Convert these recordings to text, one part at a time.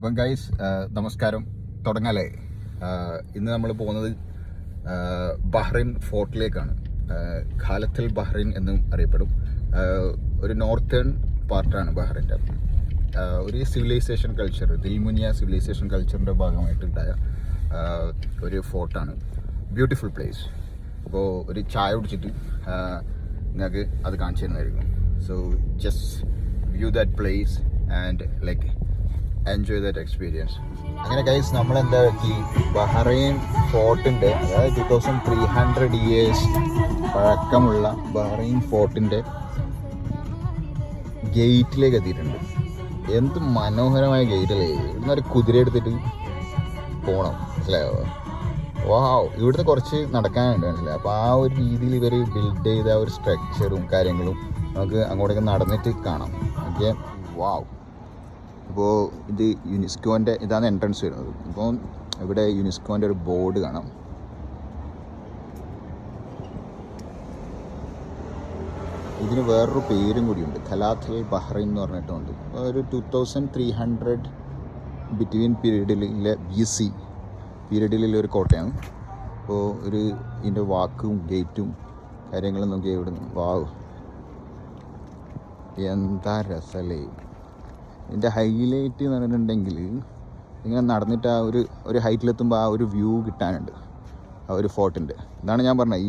അപ്പം ഗൈസ് നമസ്കാരം. തുടങ്ങാലേ. ഇന്ന് നമ്മൾ പോകുന്നത് ബഹ്റൈൻ ഫോർട്ടിലേക്കാണ്. ഖാലത്തുൽ ബഹ്റൈൻ എന്നും അറിയപ്പെടും. ഒരു നോർത്തേൺ പാർട്ടാണ് ബഹ്റൈൻ്റെ. ഒരു സിവിലൈസേഷൻ കൾച്ചർ, ദിൽമുനിയ സിവിലൈസേഷൻ കൾച്ചറിൻ്റെ ഭാഗമായിട്ടുണ്ടായ ഒരു ഫോർട്ടാണ്. Beautiful place. അപ്പോൾ ഒരു ചായ കുടിച്ചിട്ട് നിങ്ങൾക്ക് അത് കാണിച്ചു തരുന്നതായിരിക്കും. So just view that place and like enjoy that experience. അങ്ങനെ ഗൈസ് നമ്മളെന്താ ഈ ബഹ്റൈൻ ഫോർട്ടിൻ്റെ, അതായത് 2300 years പഴക്കമുള്ള ബഹ്റൈൻ ഫോർട്ടിൻ്റെ ഗേറ്റിലേക്ക് എത്തിയിട്ടുണ്ട്. എന്ത് മനോഹരമായ ഗേറ്റല്ലേ! ഇവിടുന്ന് ഒരു കുതിര എടുത്തിട്ട് പോകണം, മനസ്സിലായോ? വാവ്! ഇവിടുന്ന് കുറച്ച് നടക്കാനുണ്ട്, മനസ്സിലായി. അപ്പോൾ ആ ഒരു രീതിയിൽ ഇവർ ബിൽഡ് ചെയ്ത ഒരു സ്ട്രക്ചറും കാര്യങ്ങളും നമുക്ക് അങ്ങോട്ടേക്ക് നടന്നിട്ട് കാണാം. ഓക്കെ, വാവ്! അപ്പോൾ ഇത് യുനെസ്കോൻ്റെ ഇതാണ് എൻട്രൻസ് വരുന്നത്. അപ്പോൾ ഇവിടെ യുനെസ്കോൻ്റെ ഒരു ബോർഡ് കാണാം. ഇതിന് വേറൊരു പേരും കൂടിയുണ്ട്, ഖലാത്തുൽ ബഹ്റൈൻ എന്ന് പറഞ്ഞിട്ടുണ്ട്. ഒരു 2300 ബിറ്റ്വീൻ പീരീഡിലെ BC പീരീഡിലുള്ള ഒരു കോട്ടയാണ്. അപ്പോൾ ഒരു ഇതിൻ്റെ വാക്കും ഗേറ്റും കാര്യങ്ങളും നോക്കി ഇവിടെ. വാവ്, എന്താ രസമല്ലേ! ഇതിൻ്റെ ഹൈലൈറ്റ് എന്ന് പറഞ്ഞിട്ടുണ്ടെങ്കിൽ ഇങ്ങനെ നടന്നിട്ട് ആ ഒരു ഹൈറ്റിലെത്തുമ്പോൾ ആ ഒരു വ്യൂ കിട്ടാനുണ്ട്, ആ ഒരു ഫോർട്ടിൻ്റെ. ഇതാണ് ഞാൻ പറഞ്ഞത്.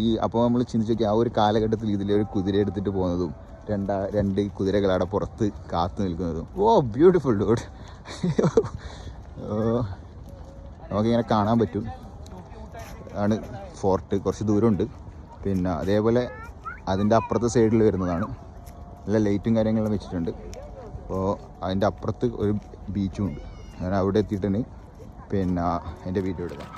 ഈ അപ്പോൾ നമ്മൾ ചിന്തിച്ച് നോക്കി, ആ ഒരു കാലഘട്ടത്തിൽ ഇതിലൊരു കുതിര എടുത്തിട്ട് പോകുന്നതും രണ്ട് കുതിരകൾ അവിടെ പുറത്ത് കാത്തു നിൽക്കുന്നതും. ഓ ബ്യൂട്ടിഫുൾ ഡൂഡ്. നമുക്കിങ്ങനെ കാണാൻ പറ്റും. ആണ് ഫോർട്ട്. കുറച്ച് ദൂരമുണ്ട്. പിന്നെ അതേപോലെ അതിൻ്റെ അപ്പുറത്തെ സൈഡിൽ വരുന്നതാണ്. നല്ല ലൈറ്റും കാര്യങ്ങളും വെച്ചിട്ടുണ്ട്. അപ്പോൾ അതിൻ്റെ അപ്പുറത്ത് ഒരു ബീച്ചും ഉണ്ട്. ഞാൻ അവിടെ എത്തിയിട്ടാണ് പിന്നെ എൻ്റെ വീഡിയോ എടുക്കാം.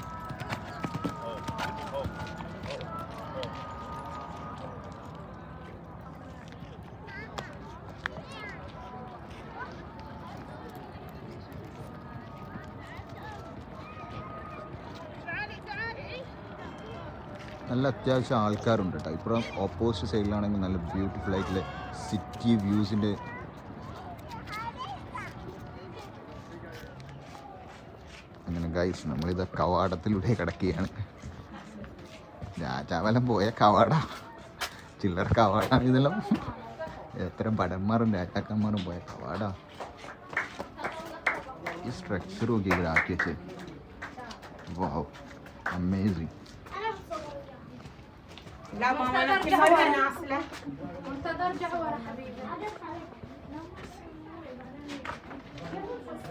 നല്ല അത്യാവശ്യം ആൾക്കാരുണ്ട് കേട്ടോ. ഇപ്പുറം ഓപ്പോസിറ്റ് സൈഡിലാണെങ്കിൽ നല്ല ബ്യൂട്ടിഫുൾ ആയിട്ടുള്ള സിറ്റി വ്യൂസിൻ്റെ. അങ്ങനെ ഗൈസ് നമ്മളിത് കവാടത്തിലൂടെ കിടക്കുകയാണ്. രാജാവലം പോയ കവാട, ചില്ലറ കവാടാണ് ഇതെല്ലാം. എത്ര ഭടന്മാരും രാജാക്കന്മാരും പോയ കവാട. ഈ സ്ട്രക്ചർ നോക്കി ഇവരാക്കി വെച്ച്. വാവ്, അമേസിങ്. لا ماما انا كل مره نازله. انت ترجع ورا حبيبي.